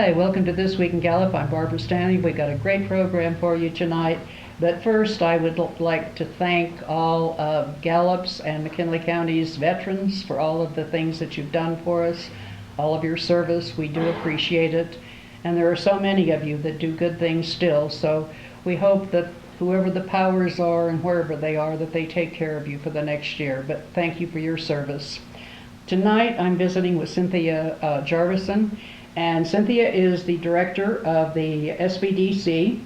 Hi, welcome to This Week in Gallup. I'm Barbara Stanley. We've got a great program for you tonight. But first, I would like to thank all of Gallup's and McKinley County's veterans for all of the things that you've done for us, all of your service. We do appreciate it. And there are so many of you that do good things still. So we hope that whoever the powers are and wherever they are, that they take care of you for the next year. But thank you for your service. Tonight, I'm visiting with Cynthia Jarvison. And Cynthia is the director of the SBDC.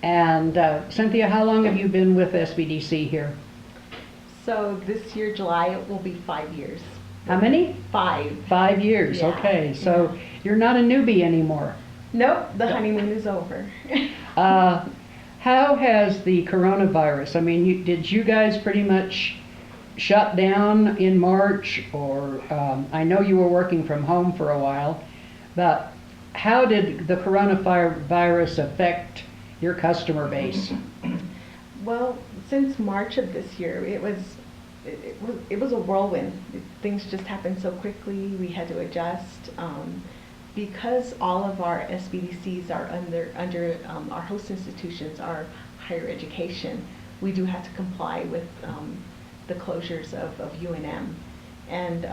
And Cynthia, how long have you been with SBDC here? So this year, July, it will be 5 years. How many? 5. 5 years, Yeah. okay. So you're not a newbie anymore. Nope, the honeymoon is over. How has the coronavirus, I mean, did you guys pretty much shut down in March, or I know you were working from home for a while, but how did the coronavirus affect your customer base? Well, since March of this year, it was a whirlwind. Things just happened so quickly. We had to adjust because all of our SBDCs are under our host institutions are higher education. We do have to comply with the closures of UNM, and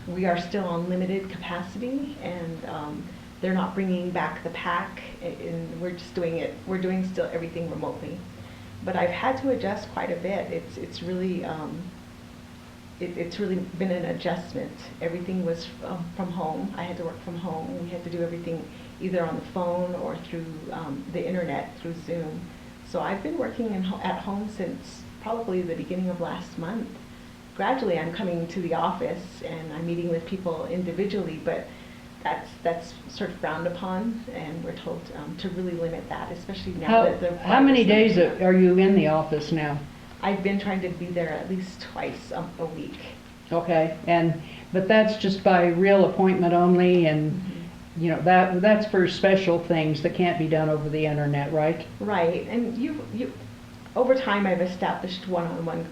we are still on limited capacity, and they're not bringing back the pack, and we're doing still everything remotely. But I've had to adjust quite a bit. It's really been an adjustment. Everything was from home. I had to work from home. We had to do everything either on the phone or through the internet, through Zoom. So I've been working at home since probably the beginning of last month. Gradually I'm coming to the office and I'm meeting with people individually, but that's sort of frowned upon, and we're told to really limit that, especially now that the How many days are you in the office now? I've been trying to be there at least twice a week. Okay, but that's just by real appointment only, and you know that's for special things that can't be done over the internet, right? Right, and you over time I've established one-on-one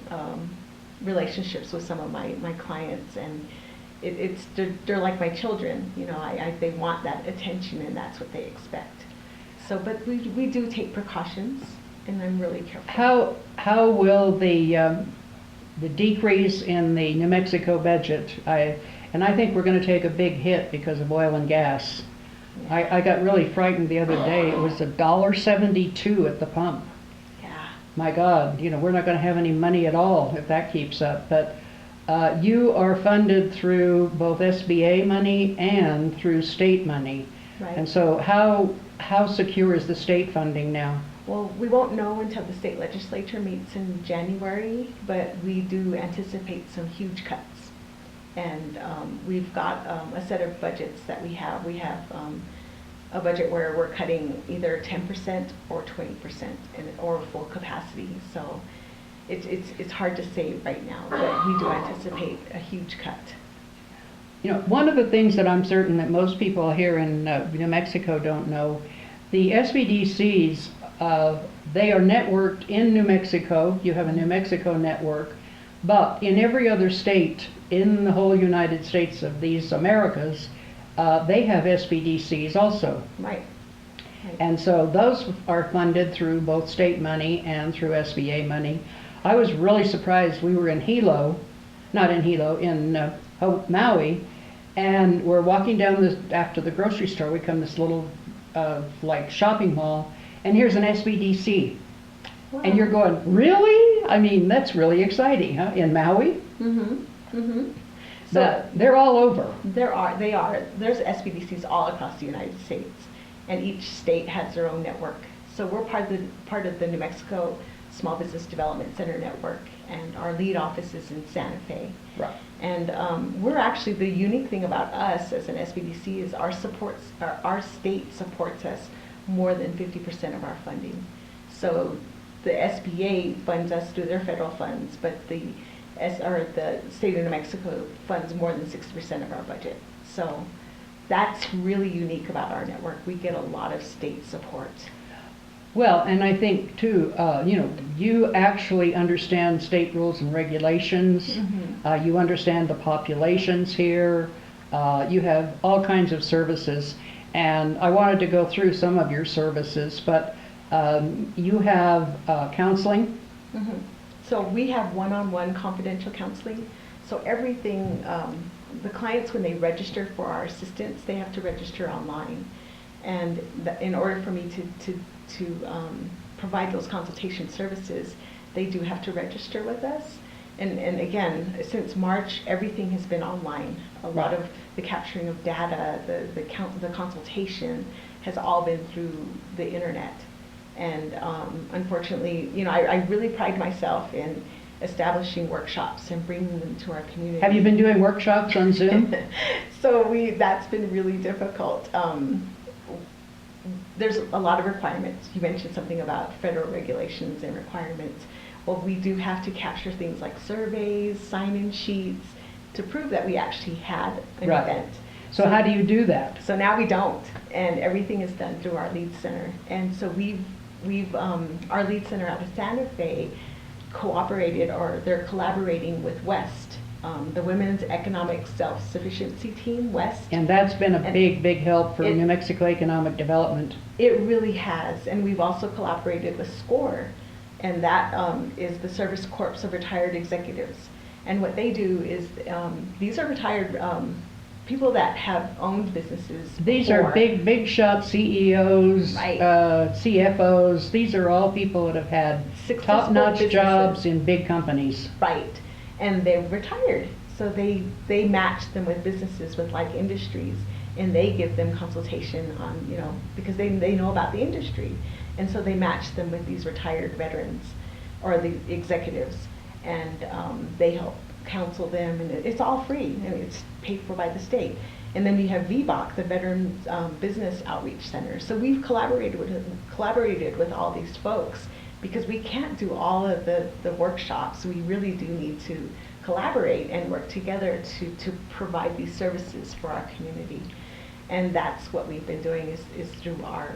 relationships with some of my clients, and they're like my children. You know, they want that attention, and that's what they expect. So, but we do take precautions, and I'm really careful. How will the decrease in the New Mexico budget? I think we're going to take a big hit because of oil and gas. Yeah. I got really frightened the other day. It was $1.72 at the pump. My God, you know, we're not going to have any money at all if that keeps up. But you are funded through both SBA money and through state money. Right. And so how secure is the state funding now? Well, we won't know until the state legislature meets in January, but we do anticipate some huge cuts. And we've got a set of budgets that we have. We have a budget where we're cutting either 10% or 20% or full capacity. So it's hard to say right now, but we do anticipate a huge cut. You know, one of the things that I'm certain that most people here in New Mexico don't know, the SBDCs, they are networked in New Mexico. You have a New Mexico network, but in every other state in the whole United States of these Americas, they have SBDCs also. Right. And so those are funded through both state money and through SBA money. I was really surprised. We were in Maui, and we're walking down after the grocery store. We come this little like shopping mall, and here's an SBDC. Wow. And you're going, really? I mean, that's really exciting, huh? In Maui? Mm-hmm. Mm-hmm. So they're all over. They are. There's SBDCs all across the United States, and each state has their own network. So we're part of the New Mexico Small Business Development Center network, and our lead office is in Santa Fe. Right. And we're actually, the unique thing about us as an SBDC is our state supports us more than 50% of our funding. So the SBA funds us through their federal funds, but the state of New Mexico funds more than 60% of our budget. So that's really unique about our network. We get a lot of state support. Well, and I think too, you actually understand state rules and regulations. Mm-hmm. You understand the populations here. You have all kinds of services. And I wanted to go through some of your services, but you have counseling. Mhm. So we have one-on-one confidential counseling. So everything, the clients, when they register for our assistance, they have to register online. And in order for me to provide those consultation services, they do have to register with us. And again, since March, everything has been online. A lot of the capturing of data, the consultation has all been through the internet. And unfortunately, you know, I really pride myself in establishing workshops and bringing them to our community. Have you been doing workshops on Zoom? So that's been really difficult. There's a lot of requirements. You mentioned something about federal regulations and requirements. Well, we do have to capture things like surveys, sign-in sheets, to prove that we actually had an event. So how do you do that? So now we don't, and everything is done through our lead center. And so our lead center out of Santa Fe cooperated, or they're collaborating with WEST, the Women's Economic Self-Sufficiency Team, WEST. And that's been a big help for New Mexico economic development. It really has, and we've also collaborated with SCORE, and that is the Service Corps of Retired Executives. And what they do is, these are retired people that have owned businesses. These are big shot CEOs, Right. CFOs. These are all people that have had top-notch jobs in big companies. Right, and they've retired. So they match them with businesses with like industries, and they give them consultation on, you know, because they know about the industry. And so they match them with these retired veterans or the executives, and they help counsel them, and it's all free. I mean, it's paid for by the state. And then we have VBOC, the Veterans Business Outreach Center. So we've collaborated with all these folks, because we can't do all of the workshops. We really do need to collaborate and work together to provide these services for our community. And that's what we've been doing is through our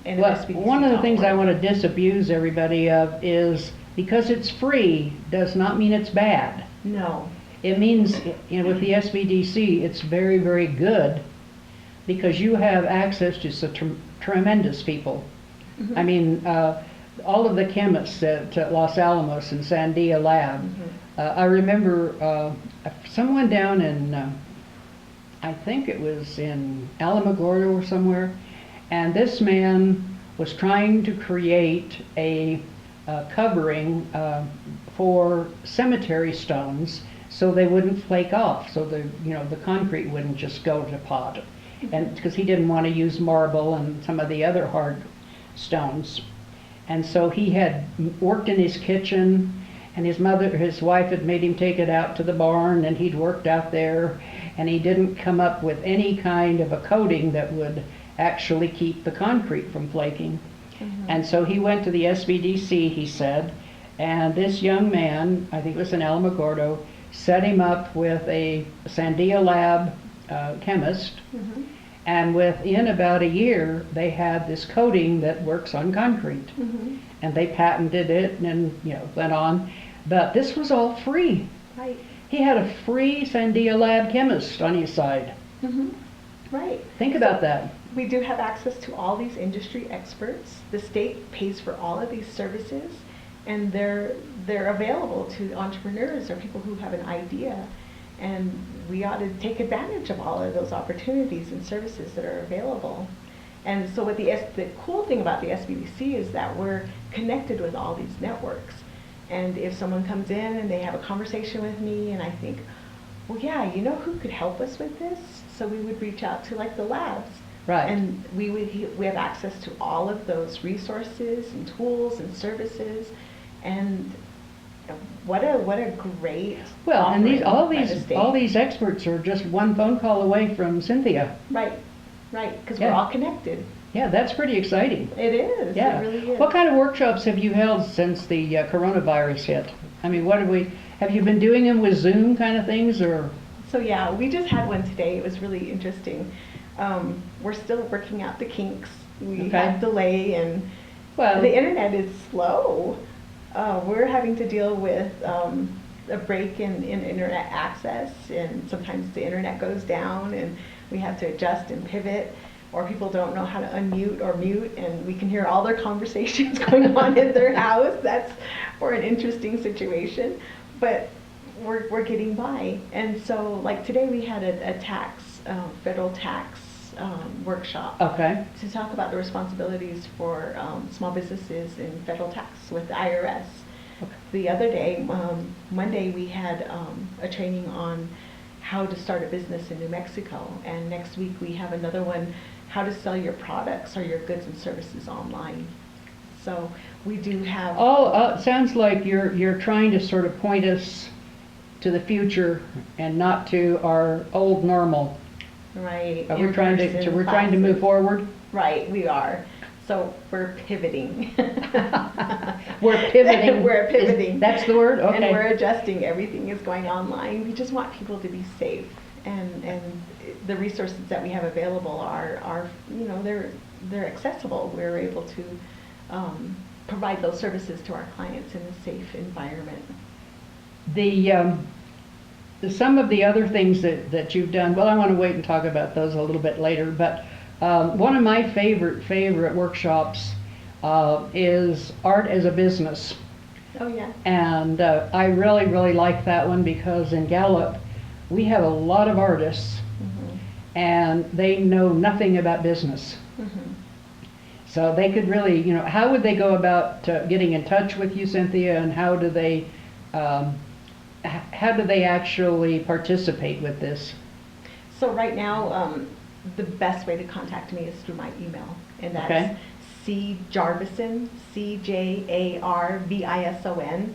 SBDC. One of the things I want to disabuse everybody of is, because it's free does not mean it's bad. No. It means, you know, with the SBDC, it's very good, because you have access to some tremendous people. Mm-hmm. I mean, all of the chemists at Los Alamos and Sandia Lab. Mm-hmm. I remember someone down in, I think it was in Alamogordo or somewhere, and this man was trying to create a covering for cemetery stones, so they wouldn't flake off, so the concrete wouldn't just go to pot, and because he didn't want to use marble and some of the other hard stones. And so he had worked in his kitchen, and his wife had made him take it out to the barn, and he'd worked out there, and he didn't come up with any kind of a coating that would actually keep the concrete from flaking. Mm-hmm. And so he went to the SBDC, he said, and this young man, I think it was in Alamogordo, set him up with a Sandia Lab chemist. Mm-hmm. And within about a year, they had this coating that works on concrete. Mm-hmm. And they patented it, and went on. But this was all free. Right. He had a free Sandia Lab chemist on his side. Mm-hmm. Right. Think about that. We do have access to all these industry experts. The state pays for all of these services, and they're available to entrepreneurs or people who have an idea. And we ought to take advantage of all of those opportunities and services that are available. And so what the cool thing about the SBDC is that we're connected with all these networks. And if someone comes in and they have a conversation with me, and I think, well, yeah, you know who could help us with this? So we would reach out to like the labs. Right. And we have access to all of those resources and tools and services. And what a great and all these experts are just one phone call away from Cynthia. Right, because we're all connected. Yeah, that's pretty exciting. It is. Yeah. It really is. What kind of workshops have you held since the coronavirus hit? I mean, have you been doing them with Zoom kind of things, or? So yeah, we just had one today. It was really interesting. We're still working out the kinks. We have delay, and the internet is slow. We're having to deal with a break in internet access, and sometimes the internet goes down, and we have to adjust and pivot. or people don't know how to unmute or mute, and we can hear all their conversations going on in their house. That's for an interesting situation, but we're getting by. And so, like today, we had a federal tax workshop. Okay. To talk about the responsibilities for small businesses in federal tax with the IRS. Okay. The other day, Monday, we had a training on how to start a business in New Mexico, and next week we have another one, how to sell your products or your goods and services online. So we do have. Oh, sounds like you're trying to sort of point us to the future and not to our old normal. Right. We're trying to move forward. Right, we are. So we're pivoting. We're pivoting. We're pivoting. That's the word? Okay. And we're adjusting. Everything is going online. We just want people to be safe. And the resources that we have available are they're accessible. We're able to provide those services to our clients in a safe environment. Some of the other things that you've done, well, I want to wait and talk about those a little bit later, but one of my favorite workshops is Art as a Business. Oh, yeah. And I really like that one because in Gallup, we have a lot of artists, and they know nothing about business. So they could really, how would they go about getting in touch with you, Cynthia, and how do they actually participate with this? So right now, the best way to contact me is through my email, and that's cjarvison, CJARVISON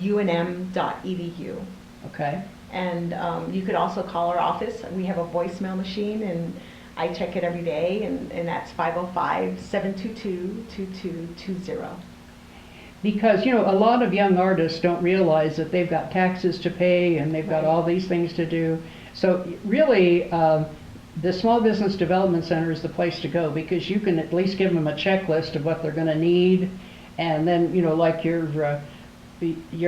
@unm.edu. Okay. And you could also call our office. We have a voicemail machine, and I check it every day, and that's 505-722-2220. Because, a lot of young artists don't realize that they've got taxes to pay and they've got all these things to do. So really, the Small Business Development Center is the place to go because you can at least give them a checklist of what they're going to need. And then, like your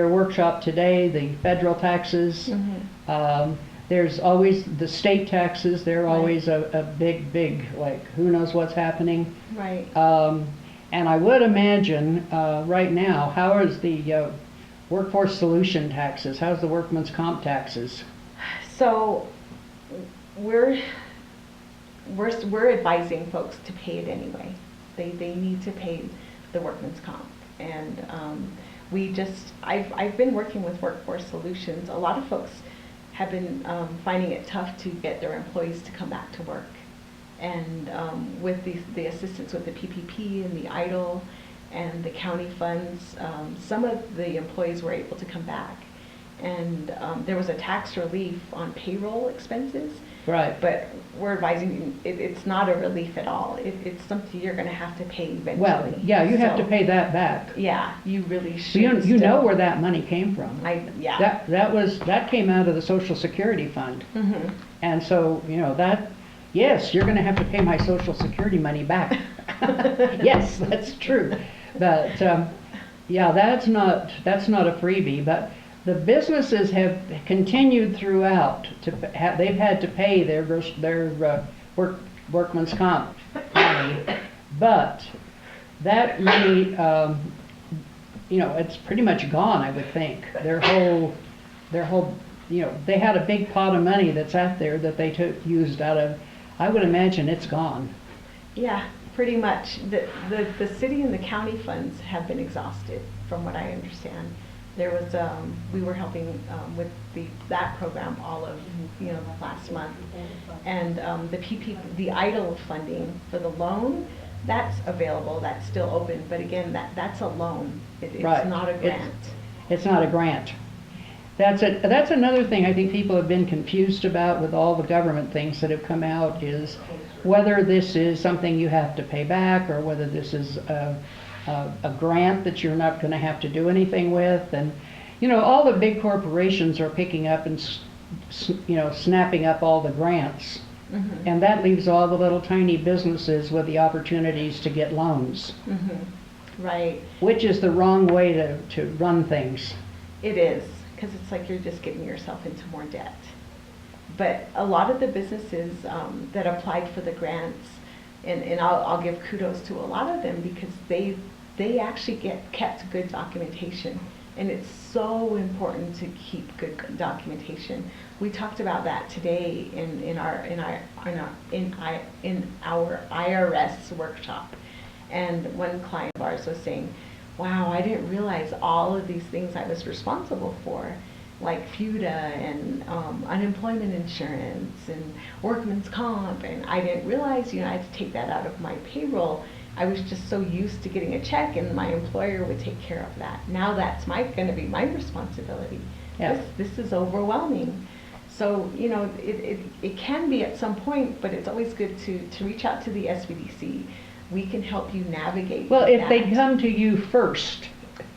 workshop today, the federal taxes, there's always the state taxes. They're always a big, like, who knows what's happening. Right. And I would imagine right now, how is the workforce solution taxes? How's the workman's comp taxes? So we're advising folks to pay it anyway. They need to pay the workman's comp, and I've been working with Workforce Solutions. A lot of folks have been finding it tough to get their employees to come back to work. And with the assistance with the PPP and the EIDL and the county funds, some of the employees were able to come back. And there was a tax relief on payroll expenses. Right. But we're advising it's not a relief at all. It's something you're going to have to pay eventually. Well, yeah, you have to pay that back. Yeah, you really should. You know where that money came from. Yeah. That came out of the Social Security Fund. And so, yes, you're going to have to pay my Social Security money back. Yes, that's true. But yeah, that's not a freebie. But the businesses have continued throughout they've had to pay their workman's comp money, but that money, it's pretty much gone. I would think their whole, they had a big pot of money that's out there that they used out of. I would imagine it's gone. Yeah, pretty much. The city and the county funds have been exhausted, from what I understand. There was we were helping with that program all of last month, and the EIDL funding for the loan, that's available. That's still open, but again, that's a loan. It's right. Not a grant. It's not a grant. That's another thing I think people have been confused about with all the government things that have come out, is whether this is something you have to pay back or whether this is a grant that you're not going to have to do anything with. And all the big corporations are picking up and snapping up all the grants, and that leaves all the little tiny businesses with the opportunities to get loans. Right. Which is the wrong way to run things. It is, because it's like you're just getting yourself into more debt. But a lot of the businesses that applied for the grants, and I'll give kudos to a lot of them because they actually kept good documentation. And it's so important to keep good documentation. We talked about that today in our IRS workshop. And one client of ours was saying, wow, I didn't realize all of these things I was responsible for, like FUTA and unemployment insurance and workman's comp, and I didn't realize, I had to take that out of my payroll. I was just so used to getting a check and my employer would take care of that. Now that's going to be my responsibility. Yeah. This is overwhelming. So, it can be at some point, but it's always good to reach out to the SBDC. We can help you navigate. Well, if that. they come to you first,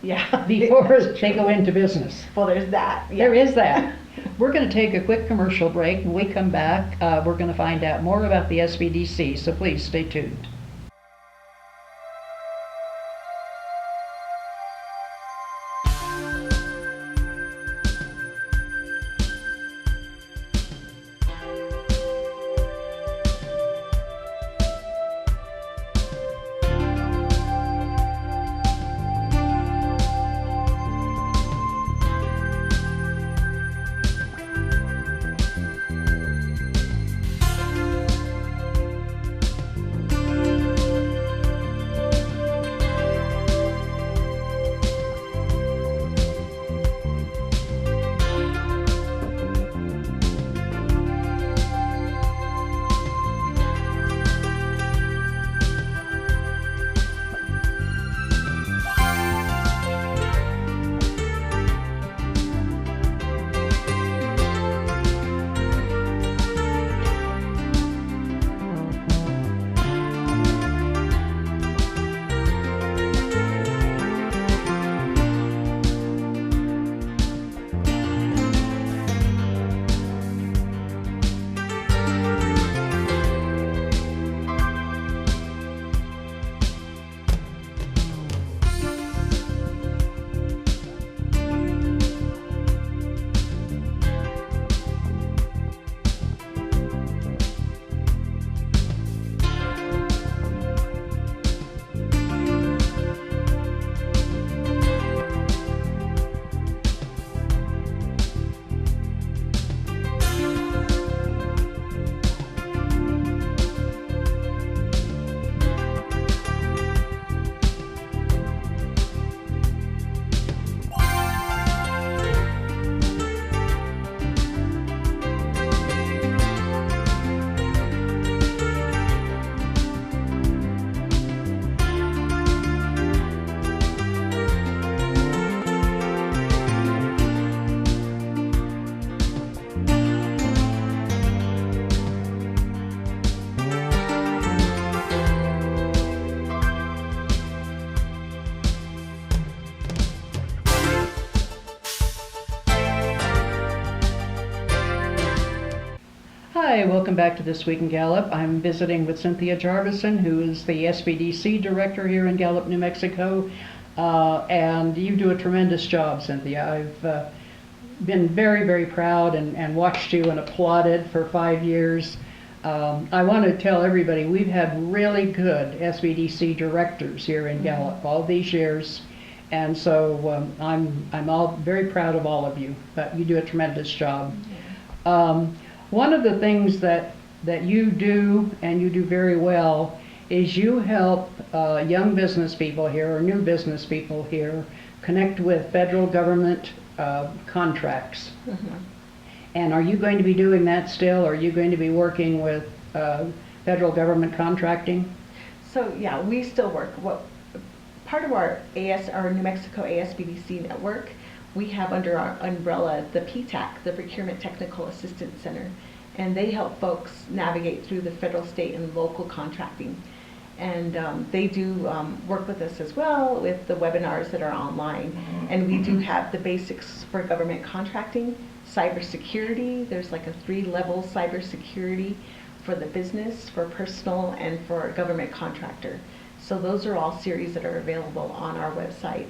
yeah, before they go into business. Well, there's that. Yeah. There is that. We're going to take a quick commercial break. When we come back, we're going to find out more about the SBDC, so please stay tuned. Hi, welcome back to This Week in Gallup. I'm visiting with Cynthia Jarvison, who is the SBDC director here in Gallup, New Mexico. And you do a tremendous job, Cynthia. I've been very, very proud and watched you and applauded for 5 years. I want to tell everybody we've had really good SBDC directors here in Gallup all these years. And so I'm all very proud of all of you, but you do a tremendous job. One of the things that you do, and you do very well, is you help young business people here, or new business people here, connect with federal government contracts. Mm-hmm. And are you going to be doing that still? Are you going to be working with federal government contracting? So yeah, we still work. Part of our New Mexico ASBDC network, we have under our umbrella the PTAC, the Procurement Technical Assistance Center, and they help folks navigate through the federal, state, and local contracting. And they do work with us as well with the webinars that are online. And we do have the basics for government contracting, cybersecurity. There's like a 3-level cybersecurity for the business, for personal, and for a government contractor. So those are all series that are available on our website.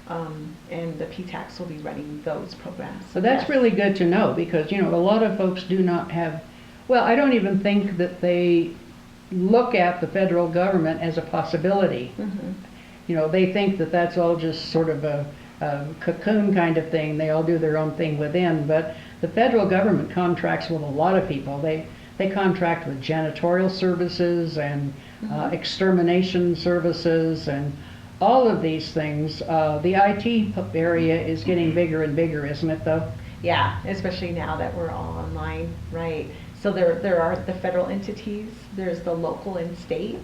And the PTACs will be running those programs. So that's Yes. really good to know, because, you know, a lot of folks do not have, well, I don't even think that they look at the federal government as a possibility. Mhm. You know, they think that that's all just sort of a cocoon kind of thing. They all do their own thing within, but the federal government contracts with a lot of people. They contract with janitorial services and extermination services and all of these things. The IT area is getting bigger and bigger, isn't it, though? Yeah, especially now that we're all online, right? So there are the federal entities, there's the local and state.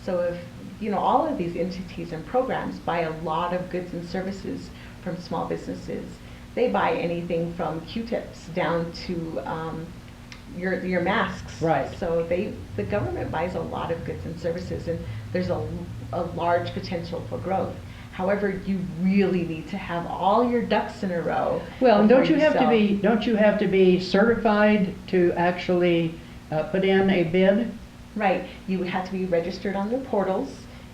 So if, you know, all of these entities and programs buy a lot of goods and services from small businesses. They buy anything from Q-tips down to your masks. Right. So the government buys a lot of goods and services, and there's a large potential for growth. However, you really need to have all your ducks in a row. Well, and before don't you have to be certified to actually put in a bid? Right. You have to be registered on the portals.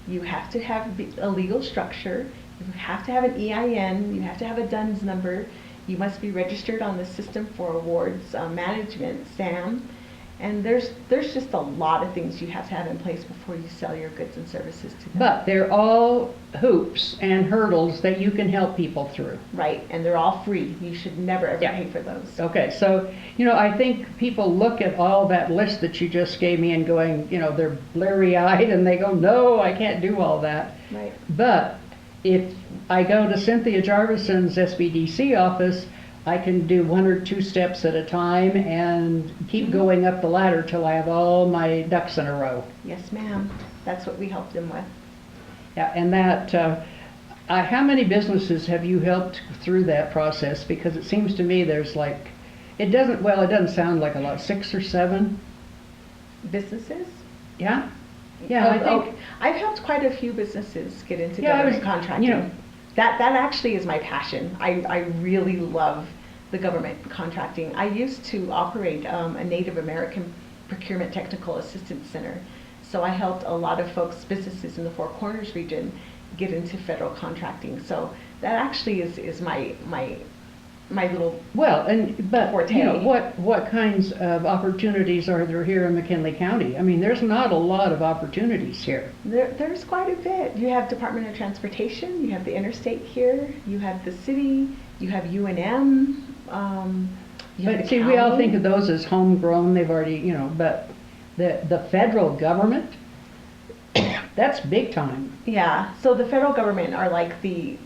You have to have a legal structure. You have to have an EIN. You have to have a DUNS number. You must be registered on the System for Awards Management, SAM. And there's just a lot of things you have to have in place before you sell your goods and services to them. But they're all hoops and hurdles that you can help people through. Right, and they're all free. You should never ever pay for those. Okay, so, you know, I think people look at all that list that you just gave me and going, you know, they're bleary-eyed and they go, no, I can't do all that. Right. But if I go to Cynthia Jarvison's SBDC office, I can do 1 or 2 steps at a time and keep going up the ladder till I have all my ducks in a row. Yes, ma'am. That's what we help them with. Yeah, and that, how many businesses have you helped through that process? Because it seems to me there's like, it doesn't sound like a lot, 6 or 7? Businesses? Yeah? Yeah, I think. I've helped quite a few businesses get into Yeah, government contracting. you know. That actually is my passion. I really love the government contracting. I used to operate a Native American Procurement Technical Assistance Center. So I helped a lot of folks, businesses in the Four Corners region get into federal contracting. So that actually is my little But forte. you know, what kinds of opportunities are there here in McKinley County? I mean, there's not a lot of opportunities here. There's quite a bit. You have Department of Transportation, you have the interstate here, you have the city, you have UNM. But see, we all think of those as homegrown, they've already, you know, but the federal government, that's big time. Yeah, so the federal government are like the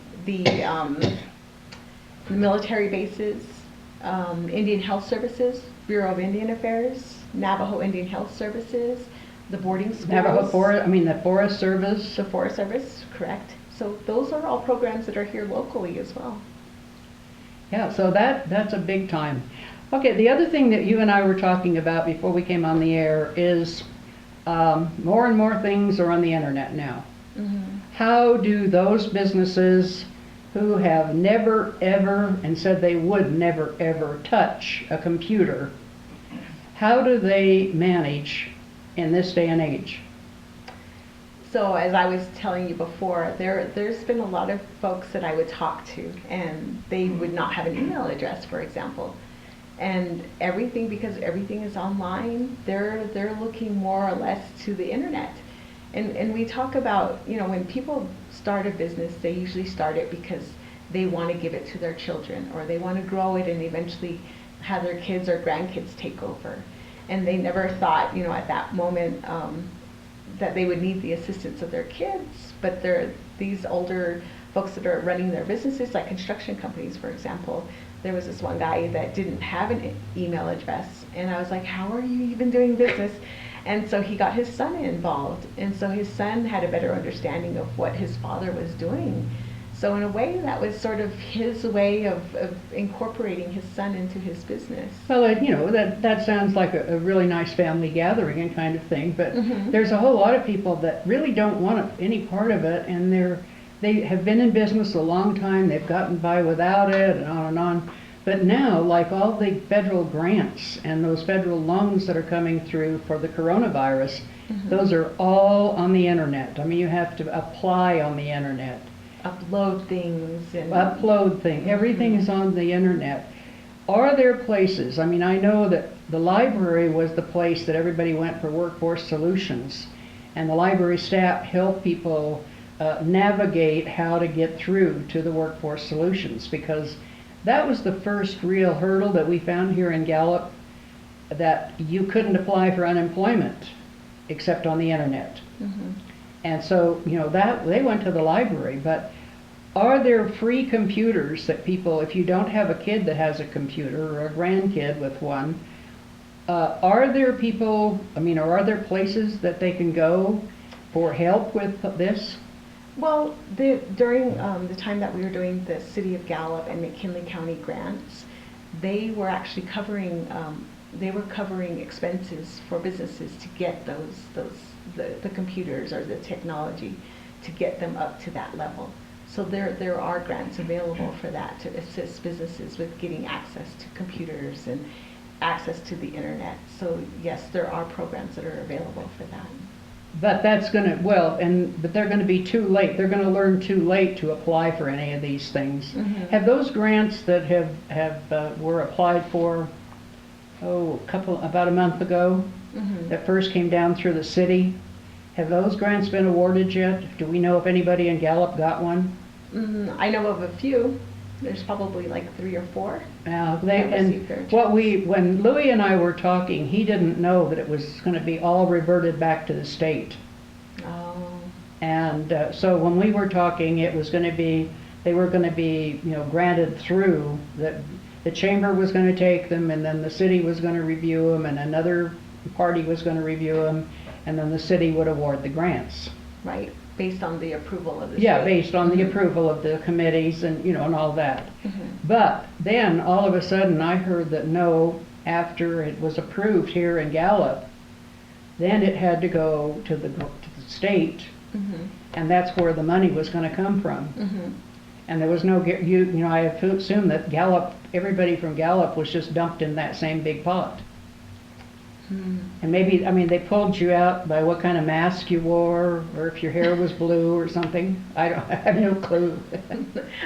military bases, Indian Health Services, Bureau of Indian Affairs, Navajo Indian Health Services, the boarding schools. The Forest Service. The Forest Service, correct. So those are all programs that are here locally as well. Yeah, so that's a big time. Okay, the other thing that you and I were talking about before we came on the air is more and more things are on the internet now. Mm-hmm. How do those businesses who have never ever and said they would never ever touch a computer, how do they manage in this day and age? So as I was telling you before, there's been a lot of folks that I would talk to, and they would not have an email address, for example. And because everything is online, they're looking more or less to the internet. And we talk about, you know, when people start a business, they usually start it because they want to give it to their children, or they want to grow it and eventually have their kids or grandkids take over. And they never thought, you know, at that moment, that they would need the assistance of their kids, but these older folks that are running their businesses, like construction companies, for example. There was this one guy that didn't have an email address, and I was like, how are you even doing business? And so he got his son involved, and so his son had a better understanding of what his father was doing. So in a way, that was sort of his way of incorporating his son into his business. Well, you know, that sounds like a really nice family gathering and kind of thing, but Mm-hmm. there's a whole lot of people that really don't want any part of it, and they have been in business a long time, they've gotten by without it, and on and on. But now, like all the federal grants and those federal loans that are coming through for the coronavirus, Mm-hmm. those are all on the internet. I mean, you have to apply on the internet. upload things and upload thing. Everything is on the internet. Are there places, I mean, I know that the library was the place that everybody went for workforce solutions, and the library staff helped people navigate how to get through to the workforce solutions, because that was the first real hurdle that we found here in Gallup, that you couldn't apply for unemployment except on the internet. Mhm. And so, you know, that they went to the library, but are there free computers that people, if you don't have a kid that has a computer or a grandkid with one, are there people, I mean, or are there places that they can go for help with this? Well, during the time that we were doing the City of Gallup and McKinley County grants, they were actually covering expenses for businesses to get the computers or the technology to get them up to that level. So there are grants available for that, to assist businesses with getting access to computers and access to the internet. So yes, there are programs that are available for that. But that's gonna, but they're gonna be too late. They're gonna learn too late to apply for any of these things. Mhm. Have those grants that were applied for, about a month ago, Mhm. that first came down through the city, have those grants been awarded yet? Do we know if anybody in Gallup got one? I know of a few. There's probably like 3 or 4. That received their When Louis and I were talking, he didn't know that it was going to be all reverted back to the state. Oh. And so when we were talking, it was going to be, they were going to be, you know, granted through, that the chamber was going to take them, and then the city was going to review them, and another party was going to review them, and then the city would award the grants. Right, based on the approval of the Yeah, state. based on the approval of the committees and, you know, and all that. Mhm. But then all of a sudden I heard that no, after it was approved here in Gallup, then it had to go to the state, Mhm. and that's where the money was going to come from. Mhm. And there was no, you know, I assume that Gallup, everybody from Gallup was just dumped in that same big pot. Hmm. And maybe, I mean, they pulled you out by what kind of mask you wore, or if your hair was blue or something. I have no clue.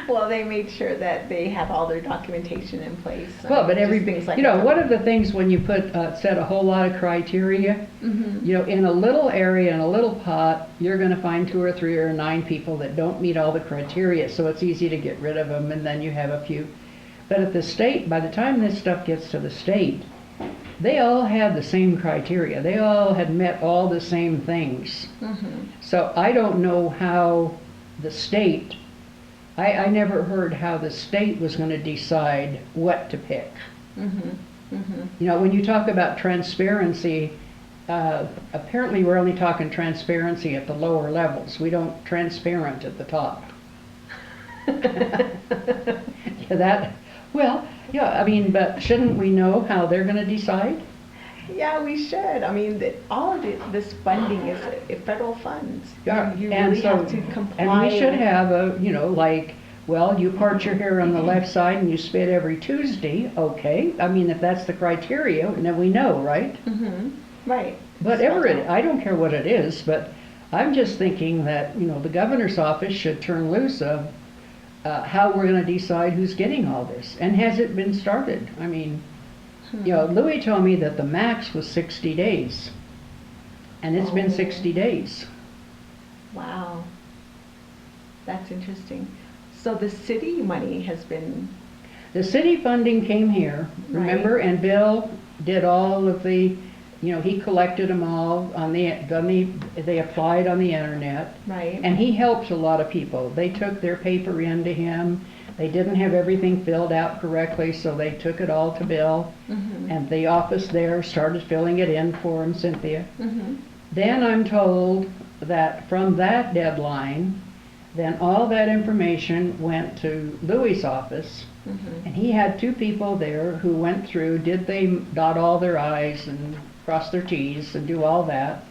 Well, they made sure that they have all their documentation in place. Well, but just things like you know, that. one of the things when you set a whole lot of criteria, Mhm. you know, in a little area, in a little pot, you're going to find 2 or 3 or 9 people that don't meet all the criteria, so it's easy to get rid of them, and then you have a few. But at the state, by the time this stuff gets to the state, they all had the same criteria. They all had met all the same things. Mhm. So I don't know how the state, I never heard how the state was going to decide what to pick. Mhm. Mhm. You know, when you talk about transparency, apparently we're only talking transparency at the lower levels. We don't transparent at the top. Yeah, I mean, but shouldn't we know how they're going to decide? Yeah, we should. I mean, all of this funding is federal funds. Yeah, You and really so, have to comply. and we should with- have a, you know, like, well, you part your hair on the left side and you spit every Tuesday, okay. I mean, if that's the criteria, then we know, right? Mhm. Right. Whatever I don't care what it is, but I'm just thinking that, you know, the governor's office should turn loose of how we're going to decide who's getting all this. And has it been started? I mean, you know, Louis told me that the max was 60 days. And it's been Oh. 60 days. Wow. That's interesting. So the city money has been. The city funding came here, remember? Right. And Bill did all of the, you know, he collected them all they applied on the internet. Right. And he helped a lot of people. They took their paper in to him. They didn't have everything filled out correctly, so they took it all to Bill. Mhm. And the office there started filling it in for him, Cynthia. Mhm. Then I'm told that from that deadline, then all that information went to Louis' office. Mhm. And he had 2 people there who went through, did they dot all their I's and cross their T's and do all that.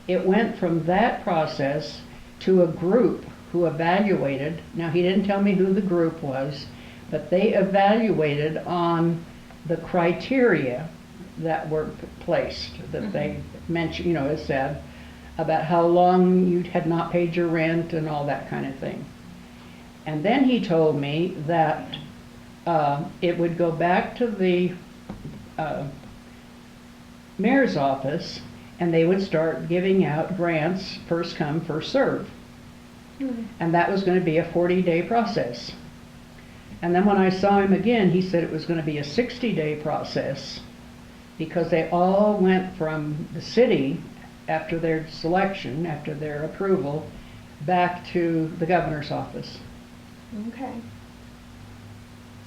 It went from that process to a group who evaluated. Now, he didn't tell me who the group was, but they evaluated on the criteria that were placed, that they mentioned, you know, it said about how long you had not paid your rent and all that kind of thing. And then he told me that it would go back to the mayor's office, and they would start giving out grants, first come, first serve. And that was going to be a 40-day process. And then when I saw him again, he said it was going to be a 60-day process, because they all went from the city after their selection, after their approval, back to the governor's office. Okay.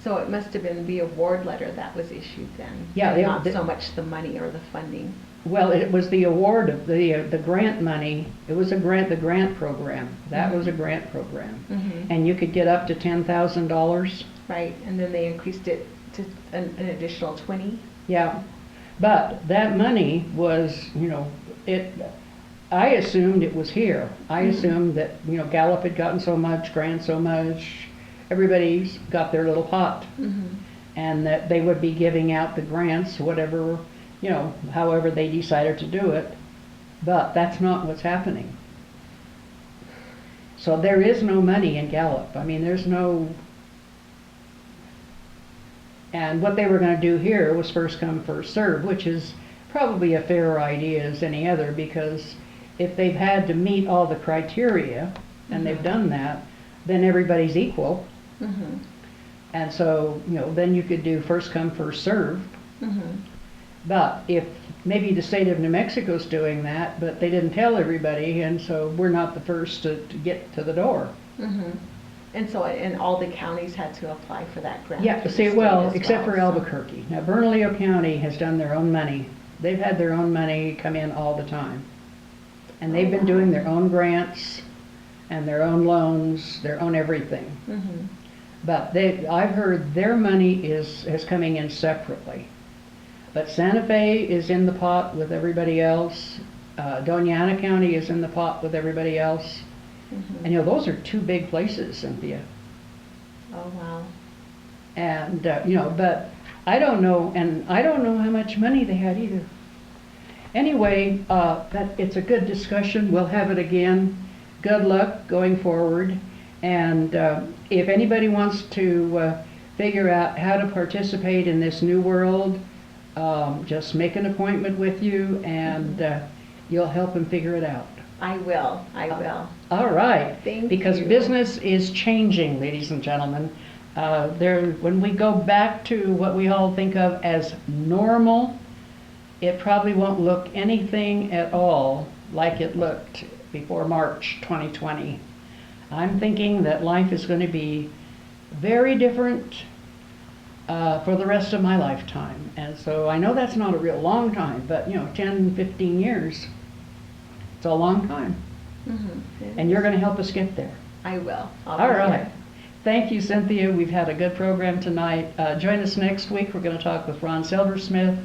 So it must have been the award letter that was issued then? Yeah, and not so much the money or the funding. Well, it was the award of the grant money. It was the grant program. That was a grant program. And you could get up to $10,000. Right, and then they increased it to an additional 20? Yeah, but that money was, I assumed it was here. I assumed that, Gallup had gotten so much, grant so much, everybody's got their little pot. And that they would be giving out the grants, whatever, however they decided to do it. But that's not what's happening. So there is no money in Gallup. I mean, there's no... And what they were going to do here was first come, first serve, which is probably a fairer idea as any other, because if they've had to meet all the criteria, and they've done that, then everybody's equal. And so, then you could do first come, first serve. But if maybe the state of New Mexico's doing that, but they didn't tell everybody, and so we're not the first to get to the door. And so, and all the counties had to apply for that grant? Yeah, see, well, except for Albuquerque. Now, Bernalillo County has done their own money. They've had their own money come in all the time. And they've been doing their own grants and their own loans, their own everything. But I've heard their money is coming in separately. But Santa Fe is in the pot with everybody else. Doña Ana County is in the pot with everybody else. And those are two big places, Cynthia. Oh, wow. And, but I don't know, and I don't know how much money they had either. Anyway, it's a good discussion. We'll have it again. Good luck going forward. And if anybody wants to figure out how to participate in this new world, just make an appointment with you, and you'll help them figure it out. I will. All right. Thank because you. Business is changing, ladies and gentlemen. When we go back to what we all think of as normal, it probably won't look anything at all like it looked before March 2020. I'm thinking that life is going to be very different for the rest of my lifetime. And so I know that's not a real long time, but 10, 15 years, it's a long time. And you're going to help us get there. I will. All right. Thank you, Cynthia. We've had a good program tonight. Join us next week. We're going to talk with Ron Silversmith,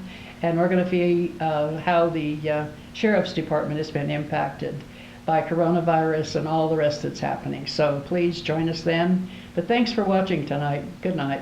and we're going to see how the Sheriff's Department has been impacted by coronavirus and all the rest that's happening. So please join us then. But thanks for watching tonight. Good night.